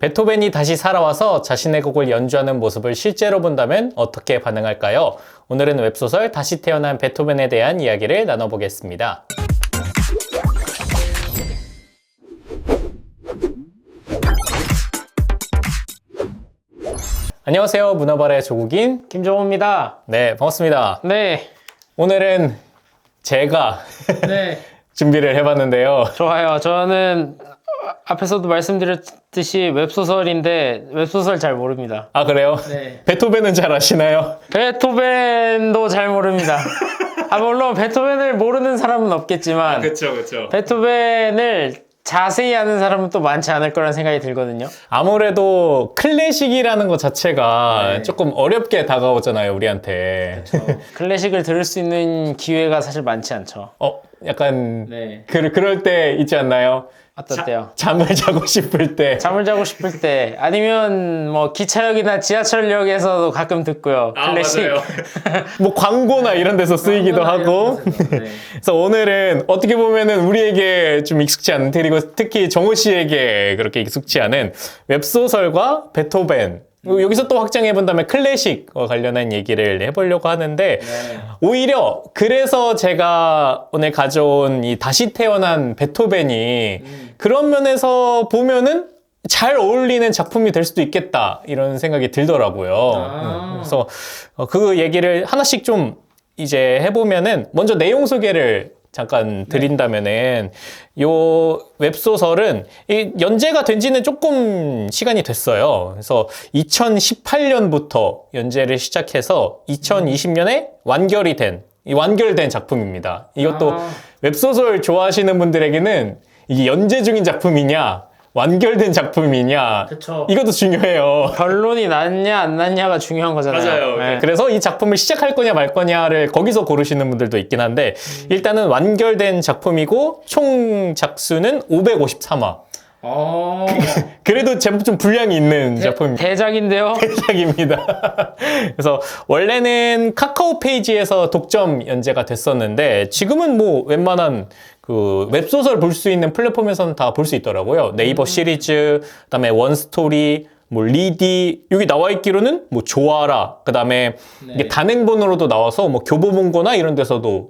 베토벤이 다시 살아와서 자신의 곡을 연주하는 모습을 실제로 본다면 어떻게 반응할까요? 오늘은 웹소설 다시 태어난 베토벤에 대한 이야기를 나눠보겠습니다. 안녕하세요. 문어발의 조국인 김정호입니다. 네, 반갑습니다. 네, 오늘은 제가 네, 준비를 해봤는데요. 좋아요. 저는 앞에서도 말씀드렸듯이 웹소설인데 웹소설 잘 모릅니다. 아, 그래요? 네. 베토벤은 잘 아시나요? 베토벤도 잘 모릅니다. 물론 베토벤을 모르는 사람은 없겠지만 그쵸. 베토벤을 자세히 아는 사람은 또 많지 않을 거란 생각이 들거든요. 아무래도 클래식이라는 것 자체가 네. 조금 어렵게 다가오잖아요, 우리한테. 클래식을 들을 수 있는 기회가 사실 많지 않죠. 약간 네. 그럴 때 있지 않나요? 어떨 때요? 잠을 자고 싶을 때. 잠을 자고 싶을 때 아니면 뭐 기차역이나 지하철역에서도 가끔 듣고요. 클래식. 맞아요. 뭐 광고나 이런 데서 쓰이기도 하고. 네. 그래서 오늘은 어떻게 보면은 우리에게 좀 익숙지 않은, 그리고 특히 정호 씨에게 그렇게 익숙지 않은 웹소설과 베토벤, 여기서 또 확장해 본다면 클래식과 관련한 얘기를 해보려고 하는데, 오히려 그래서 제가 오늘 가져온 이 다시 태어난 베토벤이 그런 면에서 보면은 잘 어울리는 작품이 될 수도 있겠다, 이런 생각이 들더라고요. 그래서 그 얘기를 하나씩 좀 이제 해보면은, 먼저 내용 소개를 잠깐 드린다면은, 요 웹소설은 연재가 된 지는 조금 시간이 됐어요. 그래서 2018년부터 연재를 시작해서 2020년에 완결된 작품입니다. 이것도 웹소설 좋아하시는 분들에게는 이게 연재 중인 작품이냐, 완결된 작품이냐, 그쵸. 이것도 중요해요. 결론이 났냐 안 났냐가 중요한 거잖아요. 네. 그래서 이 작품을 시작할 거냐 말 거냐를 거기서 고르시는 분들도 있긴 한데, 일단은 완결된 작품이고 총 작수는 553화. 그래도 제법 좀 분량이 있는 작품입니다. 대작인데요. 대작입니다. 그래서 원래는 카카오 페이지에서 독점 연재가 됐었는데, 지금은 뭐 웬만한 그 웹소설 볼 수 있는 플랫폼에서는 다 볼 수 있더라고요. 네이버 시리즈, 그다음에 원스토리, 뭐 리디, 여기 나와 있기로는 뭐 좋아라, 그다음에 이게 단행본으로도 나와서 뭐 교보문고나 이런 데서도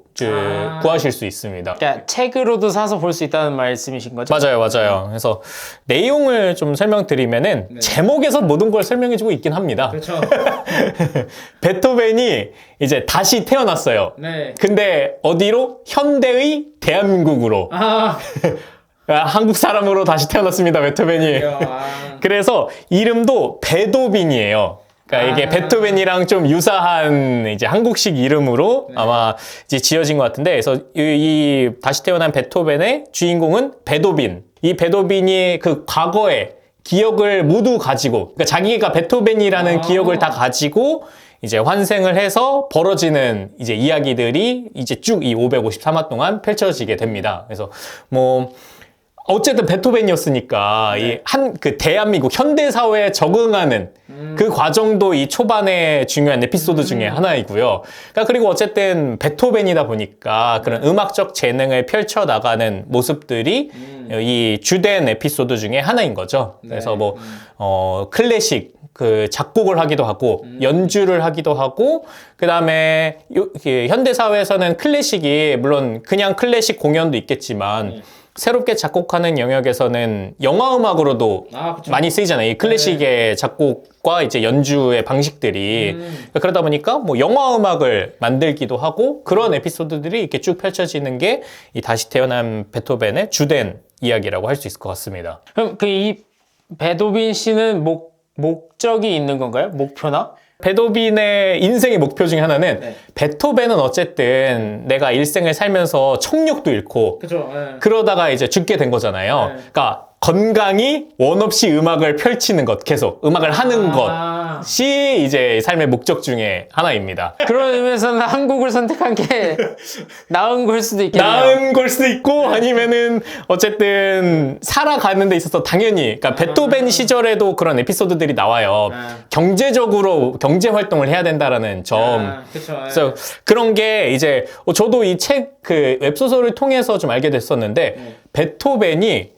구하실 수 있습니다. 그러니까 책으로도 사서 볼 수 있다는 말씀이신 거죠? 맞아요. 그래서 내용을 좀 설명드리면은, 제목에서 모든 걸 설명해주고 있긴 합니다. 그렇죠. 베토벤이 이제 다시 태어났어요. 네. 근데 어디로? 현대의 대한민국으로. 한국 사람으로 다시 태어났습니다, 베토벤이. 그래서 이름도 베도빈이에요. 그러니까 이게 베토벤이랑 좀 유사한 이제 한국식 이름으로 아마 이제 지어진 것 같은데, 그래서 이 다시 태어난 베토벤의 주인공은 베도빈. 이 베도빈이 그 과거의 기억을 모두 가지고, 그러니까 자기가 베토벤이라는 기억을 다 가지고 이제 환생을 해서 벌어지는 이제 이야기들이 이제 쭉 이 553화 동안 펼쳐지게 됩니다. 그래서 뭐 어쨌든 베토벤이었으니까 그 대한민국 현대 사회에 적응하는 그 과정도 이 초반에 중요한 에피소드 중에 하나이고요. 그러니까 그리고 어쨌든 베토벤이다 보니까 그런 음악적 재능을 펼쳐 나가는 모습들이 이 주된 에피소드 중에 하나인 거죠. 그래서 뭐 클래식 그 작곡을 하기도 하고 연주를 하기도 하고, 그 다음에 현대 사회에서는 클래식이 물론 그냥 클래식 공연도 있겠지만 새롭게 작곡하는 영역에서는 영화 음악으로도 많이 쓰이잖아요. 이 클래식의 작곡과 이제 연주의 방식들이. 그러다 보니까 뭐 영화 음악을 만들기도 하고, 그런 에피소드들이 이렇게 쭉 펼쳐지는 게 이 다시 태어난 베토벤의 주된 이야기라고 할 수 있을 것 같습니다. 그럼 이 베도빈 씨는 목적이 있는 건가요? 목표나? 베토벤의 인생의 목표 중에 하나는, 베토벤은 어쨌든 내가 일생을 살면서 청력도 잃고 그죠. 그러다가 이제 죽게 된 거잖아요. 그러니까 건강히 원 없이 음악을 펼치는 것, 계속 음악을 하는 것이 이제 삶의 목적 중에 하나입니다. 그런 의미에서는 한국을 선택한 게 나은 걸 수도 있겠네요. 나은 걸 수도 있고, 아니면은 어쨌든 살아가는 데 있어서 당연히, 그러니까 베토벤 시절에도 그런 에피소드들이 나와요. 경제적으로 경제 활동을 해야 된다라는 점. 그래서 그런 게 이제 저도 이 그 웹소설을 통해서 좀 알게 됐었는데, 베토벤이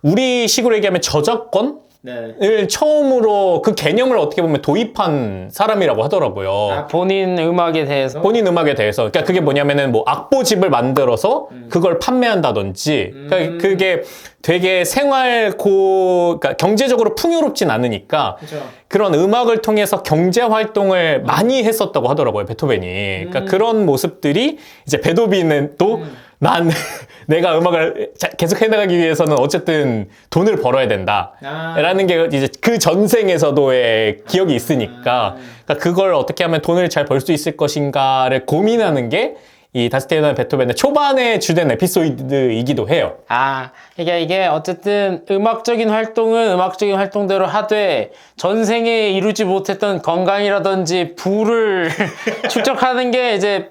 우리 식으로 얘기하면 저작권? 을 처음으로 그 개념을 어떻게 보면 도입한 사람이라고 하더라고요. 본인 음악에 대해서? 본인 음악에 대해서. 그러니까 그게 뭐냐면은 뭐 악보집을 만들어서 그걸 판매한다든지. 그러니까 그게 되게 그러니까 경제적으로 풍요롭진 않으니까 그쵸. 그런 음악을 통해서 경제 활동을 많이 했었다고 하더라고요, 베토벤이. 그러니까 그런 모습들이 이제 베토벤은 또 내가 음악을 계속 해나가기 위해서는 어쨌든 돈을 벌어야 된다. 라는 게 이제 그 전생에서도의 기억이 있으니까. 그러니까 그걸 어떻게 하면 돈을 잘 벌 수 있을 것인가를 고민하는 게 이 다스테이너 베토벤의 초반에 주된 에피소드이기도 해요. 그러니까 이게 어쨌든 음악적인 활동은 음악적인 활동대로 하되 전생에 이루지 못했던 건강이라든지 부를 축적하는 게 이제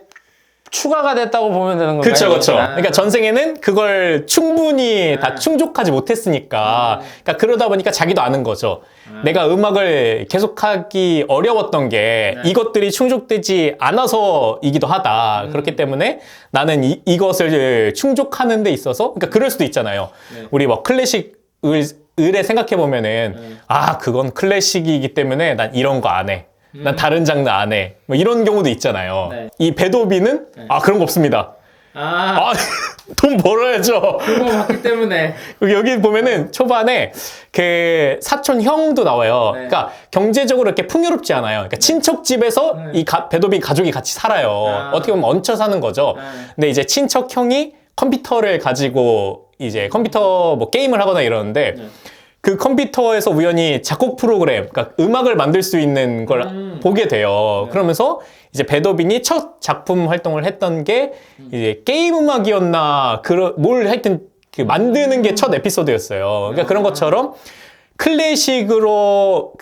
추가가 됐다고 보면 되는 건가요? 그렇죠. 그러니까 전생에는 그걸 충분히 다 충족하지 못했으니까. 그러니까 그러다 보니까 자기도 아는 거죠. 내가 음악을 계속하기 어려웠던 게 이것들이 충족되지 않아서이기도 하다. 그렇기 때문에 나는 이것을 충족하는 데 있어서, 그러니까 그럴 수도 있잖아요. 우리 뭐 클래식 을에 생각해 보면은 그건 클래식이기 때문에 난 이런 거 안 해. 난 다른 장르 안 해. 뭐 이런 경우도 있잖아요. 이 베토벤은 그런 거 없습니다. 돈 벌어야죠. 그거 봤기 때문에. 여기 보면은 초반에 그 사촌 형도 나와요. 그러니까 경제적으로 이렇게 풍요롭지 않아요. 그러니까 친척 집에서 이 베토벤 가족이 같이 살아요. 어떻게 보면 얹혀 사는 거죠. 근데 이제 친척 형이 컴퓨터를 가지고 이제 컴퓨터 뭐 게임을 하거나 이러는데 그 컴퓨터에서 우연히 작곡 프로그램, 그러니까 음악을 만들 수 있는 걸 보게 돼요. 그러면서 이제 베토벤이 첫 작품 활동을 했던 게 이제 게임 음악이었나, 뭘 하여튼 그 만드는 게 첫 에피소드였어요. 그러니까 그런 것처럼 클래식으로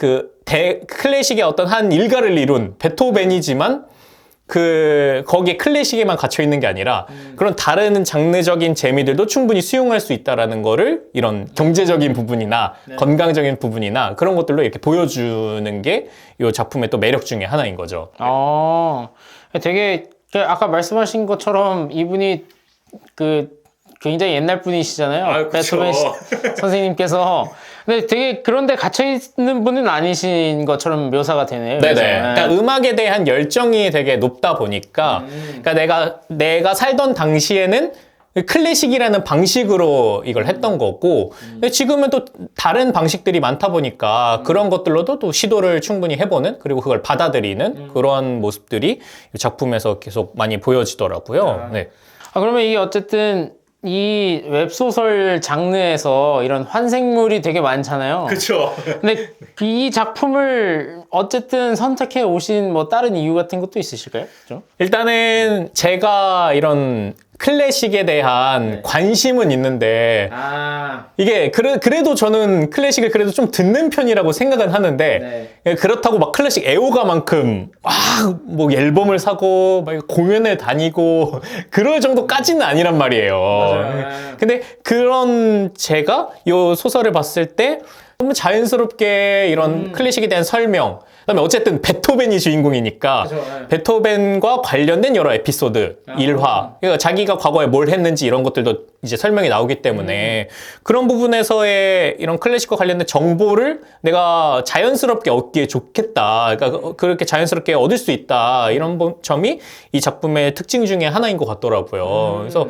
클래식의 어떤 한 일가를 이룬 베토벤이지만 거기에 클래식에만 갇혀 있는 게 아니라 그런 다른 장르적인 재미들도 충분히 수용할 수 있다라는 거를 이런 경제적인 부분이나 건강적인 부분이나 그런 것들로 이렇게 보여주는 게 이 작품의 또 매력 중에 하나인 거죠. 되게 아까 말씀하신 것처럼 이분이 굉장히 옛날 분이시잖아요. 베토벤 선생님께서. 근데 되게 그런데 갇혀있는 분은 아니신 것처럼 묘사가 되네요. 네네. 그러니까 음악에 대한 열정이 되게 높다 보니까 그러니까 내가 살던 당시에는 클래식이라는 방식으로 이걸 했던 거고 근데 지금은 또 다른 방식들이 많다 보니까 그런 것들로도 또 시도를 충분히 해보는 그리고 그걸 받아들이는 그런 모습들이 이 작품에서 계속 많이 보여지더라고요. 네. 그러면 이게 어쨌든 이 웹소설 장르에서 이런 환생물이 되게 많잖아요. 그렇죠. 근데 이 작품을 어쨌든 선택해 오신 뭐 다른 이유 같은 것도 있으실까요? 그렇죠? 일단은 제가 이런 클래식에 대한 관심은 있는데 이게 그래도 저는 클래식을 그래도 좀 듣는 편이라고 생각은 하는데 그렇다고 막 클래식 애호가만큼 뭐 앨범을 사고 막 공연을 다니고 그럴 정도까지는 아니란 말이에요. 근데 그런 제가 이 소설을 봤을 때 너무 자연스럽게 이런 클래식에 대한 설명, 그다음에 어쨌든 베토벤이 주인공이니까 베토벤과 관련된 여러 에피소드, 일화, 그러니까 자기가 과거에 뭘 했는지 이런 것들도 이제 설명이 나오기 때문에 그런 부분에서의 이런 클래식과 관련된 정보를 내가 자연스럽게 얻기에 좋겠다. 그러니까 그렇게 자연스럽게 얻을 수 있다. 이런 점이 이 작품의 특징 중에 하나인 것 같더라고요. 그래서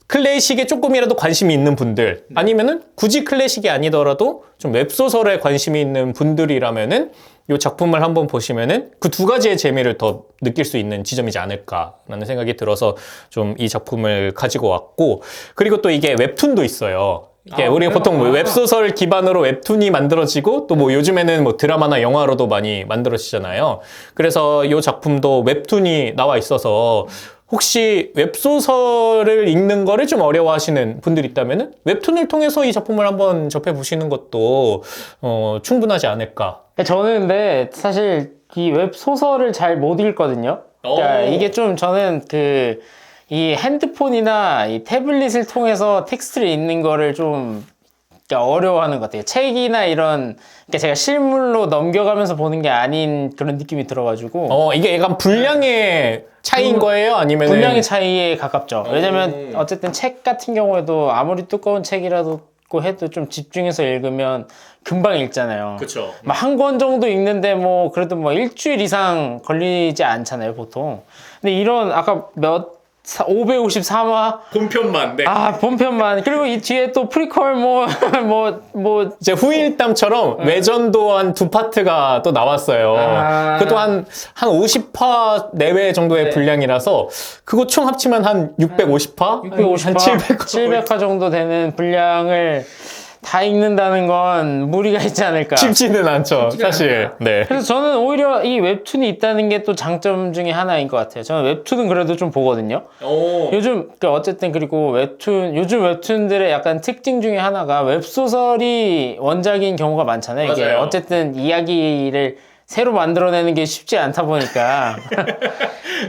클래식에 조금이라도 관심이 있는 분들 아니면은 굳이 클래식이 아니더라도 좀 웹소설에 관심이 있는 분들이라면은 이 작품을 한번 보시면은 그 두 가지의 재미를 더 느낄 수 있는 지점이지 않을까라는 생각이 들어서 좀 이 작품을 가지고 왔고 그리고 또 이게 웹툰도 있어요. 이게 우리가 보통 뭐 웹소설 기반으로 웹툰이 만들어지고 또 뭐 요즘에는 뭐 드라마나 영화로도 많이 만들어지잖아요. 그래서 이 작품도 웹툰이 나와 있어서 혹시 웹소설을 읽는 거를 좀 어려워하시는 분들이 있다면 웹툰을 통해서 이 작품을 한번 접해보시는 것도 충분하지 않을까. 저는 근데 사실 이 웹소설을 잘 못 읽거든요. 그러니까 이게 좀 저는 이 핸드폰이나 이 태블릿을 통해서 텍스트를 읽는 거를 좀 어려워하는 것 같아요. 책이나 이런, 그러니까 제가 실물로 넘겨가면서 보는 게 아닌 그런 느낌이 들어가지고. 이게 약간 분량의 차이인 거예요? 아니면 분량의 차이에 가깝죠. 왜냐면 어쨌든 책 같은 경우에도 아무리 두꺼운 책이라도 읽고 해도 좀 집중해서 읽으면 금방 읽잖아요. 그쵸. 막 한 권 정도 읽는데 뭐 그래도 뭐 일주일 이상 걸리지 않잖아요, 보통. 근데 이런 아까 554화 본편만. 네. 아 본편만 그리고 이 뒤에 또 프리퀄 뭐 이제 후일담처럼 외전도 한 2파트가 또 나왔어요. 그것도 한 50화 내외 정도의 분량이라서 그거 총 합치면 한 650화? 650화, 한 700화? 700화 정도 되는 분량을 다 읽는다는 건 무리가 있지 않을까. 쉽지는 않죠, 사실. 네. 그래서 저는 오히려 이 웹툰이 있다는 게 또 장점 중에 하나인 것 같아요. 저는 웹툰은 그래도 좀 보거든요. 요즘 어쨌든 그리고 요즘 웹툰들의 약간 특징 중에 하나가 웹소설이 원작인 경우가 많잖아요. 이게 맞아요. 어쨌든 이야기를 새로 만들어내는 게 쉽지 않다 보니까.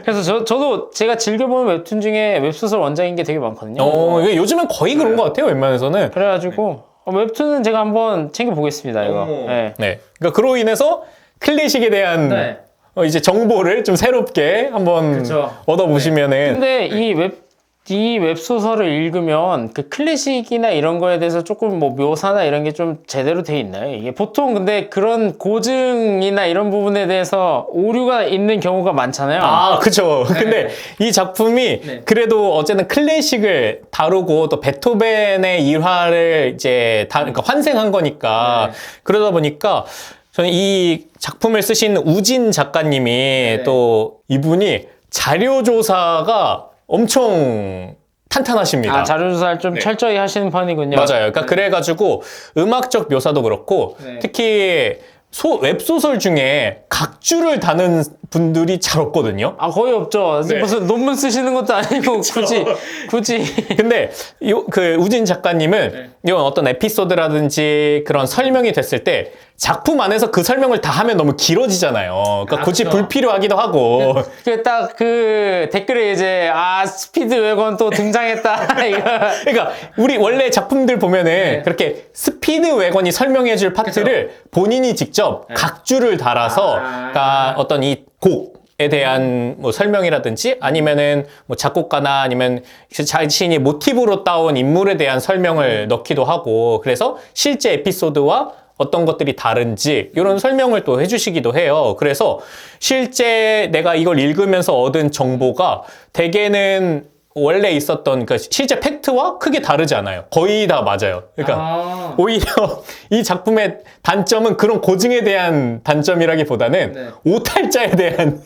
그래서 저도 제가 즐겨보는 웹툰 중에 웹소설 원작인 게 되게 많거든요. 이게 요즘은 거의 그런 것 같아요, 웬만해서는. 그래가지고 웹툰은 제가 한번 챙겨보겠습니다, 이거. 네. 네. 그러니까 그로 인해서 클래식에 대한 네. 이제 정보를 좀 새롭게 한번 그쵸. 얻어보시면은. 근데 이 웹소설을 읽으면 그 클래식이나 이런 거에 대해서 조금 뭐 묘사나 이런 게 좀 제대로 돼 있나요? 이게 보통 근데 그런 고증이나 이런 부분에 대해서 오류가 있는 경우가 많잖아요. 아, 그쵸. 근데 이 작품이 그래도 어쨌든 클래식을 다루고 또 베토벤의 일화를 이제 그러니까 환생한 거니까 그러다 보니까 저는 이 작품을 쓰신 우진 작가님이 또 이분이 자료조사가 엄청 탄탄하십니다. 자료조사를 좀 철저히 하시는 편이군요. 맞아요. 그러니까 그래가지고 음악적 묘사도 그렇고 특히 웹소설 중에 각주를 다는 분들이 잘 없거든요. 거의 없죠. 무슨 논문 쓰시는 것도 아니고 굳이. 근데 그 우진 작가님은 이런 어떤 에피소드라든지 그런 설명이 됐을 때 작품 안에서 그 설명을 다 하면 너무 길어지잖아요. 그러니까 굳이 불필요하기도 하고. 딱 그 댓글에 이제 스피드 웨건 또 등장했다. 이거. 그러니까 우리 원래 작품들 보면은 그렇게 스피드 웨건이 설명해줄 파트를 본인이 직접 각주를 달아서 그러니까 어떤 이 곡에 대한 뭐 설명이라든지 아니면은 뭐 작곡가나 아니면 자신이 모티브로 따온 인물에 대한 설명을 넣기도 하고 그래서 실제 에피소드와 어떤 것들이 다른지 이런 설명을 또 해주시기도 해요. 그래서 실제 내가 이걸 읽으면서 얻은 정보가 대개는 원래 있었던 그 실제 팩트와 크게 다르지 않아요. 거의 다 맞아요. 그러니까 오히려 이 작품의 단점은 그런 고증에 대한 단점이라기보다는 오탈자에 대한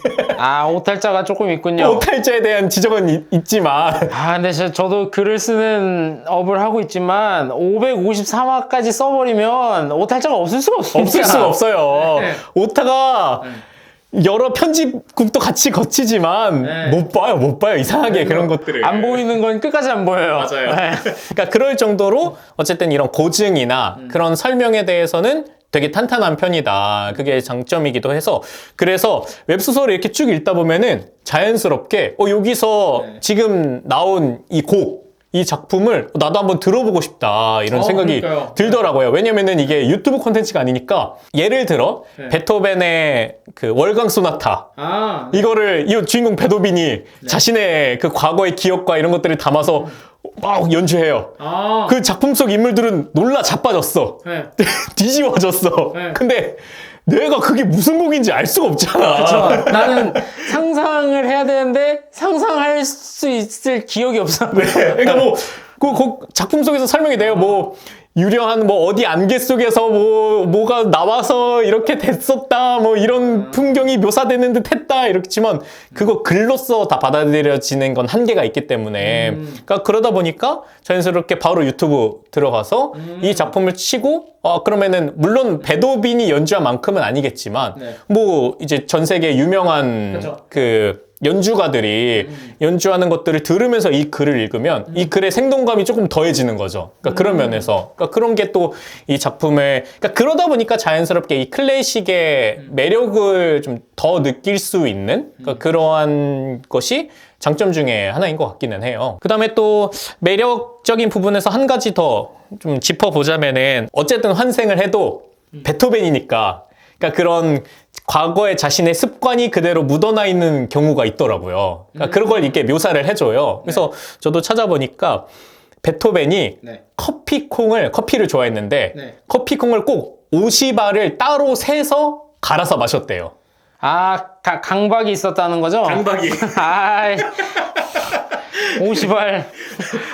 오탈자가 조금 있군요. 오탈자에 대한 지적은 있지만 근데 저도 글을 쓰는 업을 하고 있지만 553화까지 써버리면 오탈자가 없을 수가 없습니다. 없을 수가 없어요. 오타가 여러 편집국도 같이 거치지만 못 봐요. 이상하게 그런 것들을. 안 보이는 건 끝까지 안 보여요. 맞아요. 그러니까 그럴 정도로 어쨌든 이런 고증이나 그런 설명에 대해서는 되게 탄탄한 편이다. 그게 장점이기도 해서 그래서 웹소설을 이렇게 쭉 읽다 보면은 자연스럽게 여기서 지금 나온 이 작품을 나도 한번 들어보고 싶다 이런 생각이 들더라고요. 왜냐면은 이게 유튜브 콘텐츠가 아니니까 예를 들어 베토벤의 그 월강 소나타 이거를 이 주인공 베토벤이 자신의 그 과거의 기억과 이런 것들을 담아서 막 연주해요. 그 작품 속 인물들은 놀라 자빠졌어. 뒤집어졌어. 근데 내가 그게 무슨 곡인지 알 수가 없잖아. 나는 상상을 해야 되는데 상상할 수 있을 기억이 없어. 그러니까 뭐 그 작품 속에서 설명이 돼요. 뭐 유려한 뭐 어디 안개 속에서 뭐가 나와서 이렇게 됐었다. 뭐 이런 풍경이 묘사되는 듯 했다. 이렇지만 그거 글로써 다 받아들여지는 건 한계가 있기 때문에 그러니까 그러다 보니까 자연스럽게 바로 유튜브 들어가서 이 작품을 치고 그러면은 물론 베토벤이 연주한 만큼은 아니겠지만 뭐 이제 전 세계 유명한 그 연주가들이 연주하는 것들을 들으면서 이 글을 읽으면 이 글의 생동감이 조금 더해지는 거죠. 그러니까 그런 면에서 그런 게 또 이 작품을 그러다 보니까 자연스럽게 이 클래식의 매력을 좀 더 느낄 수 있는 그러한 것이 장점 중에 하나인 것 같기는 해요. 그 다음에 또 매력적인 부분에서 한 가지 더 좀 짚어보자면은 어쨌든 환생을 해도 베토벤이니까 그러니까 그런 과거의 자신의 습관이 그대로 묻어나 있는 경우가 있더라고요. 그러니까 그런 걸 이렇게 묘사를 해줘요. 그래서 저도 찾아보니까 베토벤이 네. 커피를 좋아했는데 네. 커피콩을 꼭 50알을 따로 세서 갈아서 마셨대요. 아, 강박이 있었다는 거죠? 강박이. 아이, 50알.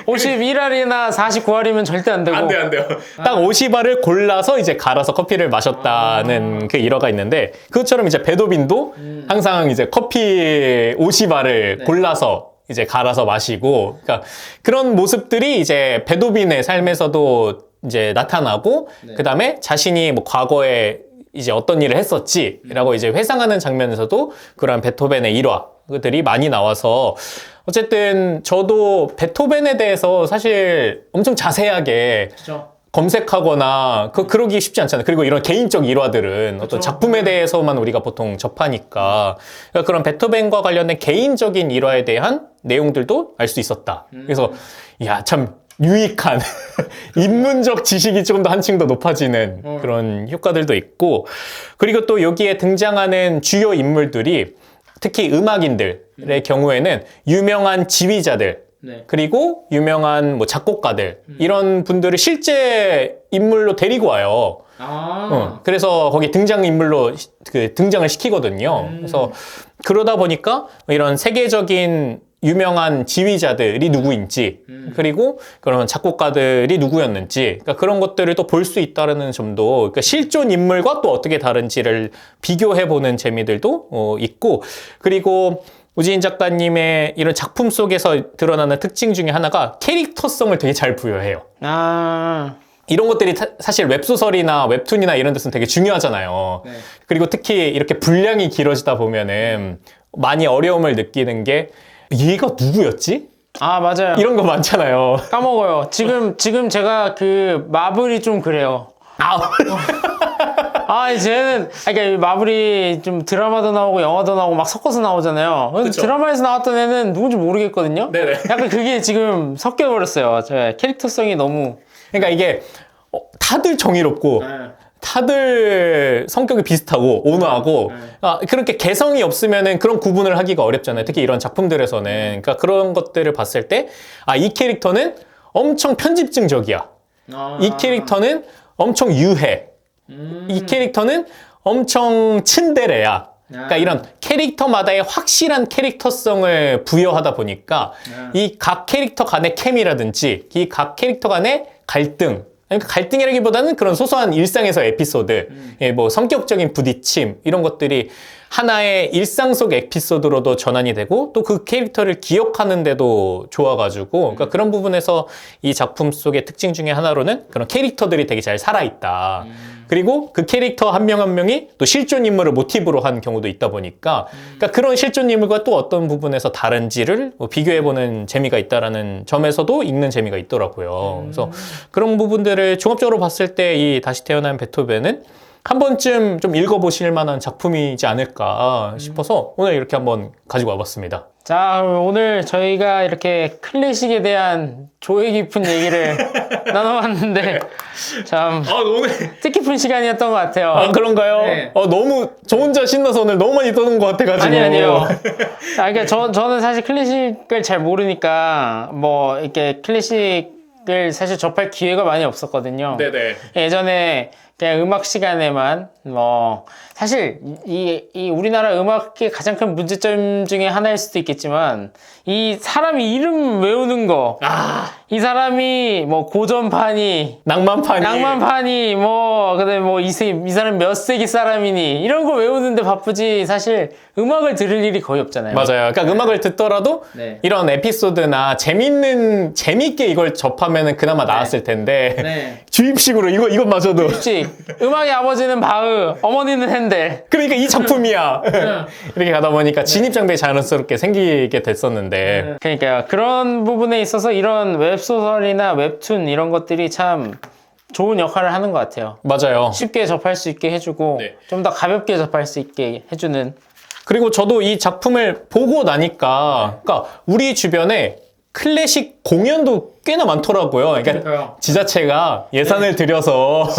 51알이나 49알이면 절대 안 되고. 안 돼요. 딱 50알을 골라서 이제 갈아서 커피를 마셨다는 그 일화가 있는데, 그것처럼 이제 베도빈도 항상 이제 커피 50알을 골라서 이제 갈아서 마시고, 그러니까 그런 모습들이 이제 베도빈의 삶에서도 이제 나타나고, 그 다음에 자신이 뭐 과거에 이제 어떤 일을 했었지라고 이제 회상하는 장면에서도 그런 베토벤의 일화들이 많이 나와서, 어쨌든 저도 베토벤에 대해서 사실 엄청 자세하게 그렇죠. 검색하거나 그러기 쉽지 않잖아요. 그리고 이런 개인적 일화들은 어떤 작품에 대해서만 우리가 보통 접하니까, 그러니까 그런 베토벤과 관련된 개인적인 일화에 대한 내용들도 알 수 있었다. 그래서 야, 참 유익한 인문적 지식이 조금 더 한층 더 높아지는 그런 효과들도 있고, 그리고 또 여기에 등장하는 주요 인물들이 특히 음악인들의 경우에는 유명한 지휘자들, 네. 그리고 유명한 뭐 작곡가들, 이런 분들을 실제 인물로 데리고 와요. 그래서 거기 등장인물로 등장을 시키거든요. 그래서 그러다 보니까 이런 세계적인 유명한 지휘자들이 누구인지, 그리고 그런 작곡가들이 누구였는지, 그러니까 그런 것들을 또 볼 수 있다는 점도, 그러니까 실존 인물과 또 어떻게 다른지를 비교해보는 재미들도 있고, 그리고 우지인 작가님의 이런 작품 속에서 드러나는 특징 중에 하나가 캐릭터성을 되게 잘 부여해요. 이런 것들이 사실 웹소설이나 웹툰이나 이런 데서는 되게 중요하잖아요. 네. 그리고 특히 이렇게 분량이 길어지다 보면은 많이 어려움을 느끼는 게, 얘가 누구였지? 아, 맞아요. 이런 거 많잖아요. 까먹어요. 지금 제가 그 마블이 좀 그래요. 쟤는, 그러니까 마블이 좀 드라마도 나오고 영화도 나오고 막 섞어서 나오잖아요. 드라마에서 나왔던 애는 누군지 모르겠거든요. 네네. 약간 그게 지금 섞여버렸어요. 제 캐릭터성이 너무. 그러니까 이게 다들 정의롭고, 다들 성격이 비슷하고 온화하고, 그렇게 개성이 없으면은 그런 구분을 하기가 어렵잖아요. 특히 이런 작품들에서는. 그러니까 그런 것들을 봤을 때, 이 캐릭터는 엄청 편집증적이야. 이 캐릭터는 엄청 유해. 이 캐릭터는 엄청 츤데레야. 그러니까 이런 캐릭터마다의 확실한 캐릭터성을 부여하다 보니까 이 각 캐릭터 간의 케미라든지 이 각 캐릭터 간의 갈등, 그러니까 갈등이라기보다는 그런 소소한 일상에서 에피소드, 뭐 성격적인 부딪힘, 이런 것들이 하나의 일상 속 에피소드로도 전환이 되고, 또 그 캐릭터를 기억하는데도 좋아가지고, 그러니까 그런 부분에서 이 작품 속의 특징 중에 하나로는 그런 캐릭터들이 되게 잘 살아있다. 그리고 그 캐릭터 한 명 한 명이 또 실존 인물을 모티브로 한 경우도 있다 보니까, 그러니까 그런 실존 인물과 또 어떤 부분에서 다른지를 비교해보는 재미가 있다라는 점에서도 읽는 재미가 있더라고요. 그래서 그런 부분들을 종합적으로 봤을 때 이 다시 태어난 베토벤은 한 번쯤 좀 읽어보실 만한 작품이지 않을까 싶어서 오늘 이렇게 한번 가지고 와봤습니다. 자, 오늘 저희가 이렇게 클래식에 대한 조예 깊은 얘기를 나눠봤는데 참 오늘 뜻깊은 시간이었던 것 같아요. 그런가요? 네. 너무 저 혼자 신나서 오늘 너무 많이 떠는 것 같아가지고. 아니요. 그러니까 저는 사실 클래식을 잘 모르니까 뭐 이렇게 클래식을 사실 접할 기회가 많이 없었거든요. 네네. 예전에 그냥 음악 시간에만 뭐 사실 이 우리나라 음악의 가장 큰 문제점 중에 하나일 수도 있겠지만, 이 사람이 이름 외우는 거, 이 사람이 뭐 고전파니 낭만파니 뭐 그다음에 뭐 이 사람 몇 세기 사람이니, 이런 거 외우는데 바쁘지 사실 음악을 들을 일이 거의 없잖아요. 맞아요. 그러니까 음악을 듣더라도 이런 에피소드나 재밌게 이걸 접하면은 그나마 나았을 텐데 주입식으로 이것마저도. 그렇지. 음악의 아버지는 바흐, 어머니는 핸델. 그러니까 이 작품이야. 이렇게 가다 보니까 진입장벽이 자연스럽게 생기게 됐었는데. 그러니까 그런 부분에 있어서 이런 웹소설이나 웹툰 이런 것들이 참 좋은 역할을 하는 것 같아요. 맞아요. 쉽게 접할 수 있게 해주고 좀 더 가볍게 접할 수 있게 해주는. 그리고 저도 이 작품을 보고 나니까, 그러니까 우리 주변에 클래식 공연도 꽤나 많더라고요. 그러니까 지자체가 예산을 들여서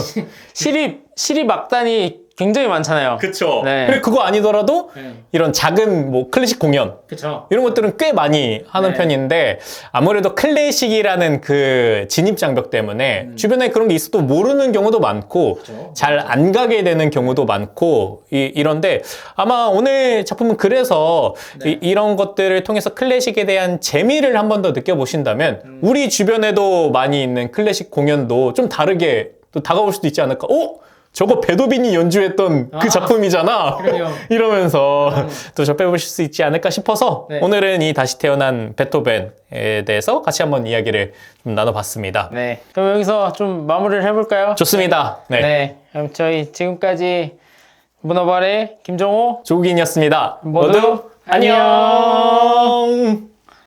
시립 악단이 굉장히 많잖아요. 그쵸. 네. 그리고 그거 아니더라도 이런 작은 뭐 클래식 공연 그쵸. 이런 것들은 꽤 많이 하는 네. 편인데 아무래도 클래식이라는 그 진입장벽 때문에 주변에 그런 게 있어도 모르는 경우도 많고 그쵸. 잘 안 가게 되는 경우도 많고 이런데 아마 오늘 작품은 그래서 이런 것들을 통해서 클래식에 대한 재미를 한 번 더 느껴보신다면 우리 주변에도 많이 있는 클래식 공연도 좀 다르게 또 다가올 수도 있지 않을까? 저거 베토벤이 연주했던 그 작품이잖아. 이러면서 또 접해보실 수 있지 않을까 싶어서 오늘은 이 다시 태어난 베토벤에 대해서 같이 한번 이야기를 좀 나눠봤습니다. 네. 그럼 여기서 좀 마무리를 해볼까요? 좋습니다. 네. 네. 그럼 저희 지금까지 문어발의 김정호 조국인이었습니다. 모두 안녕.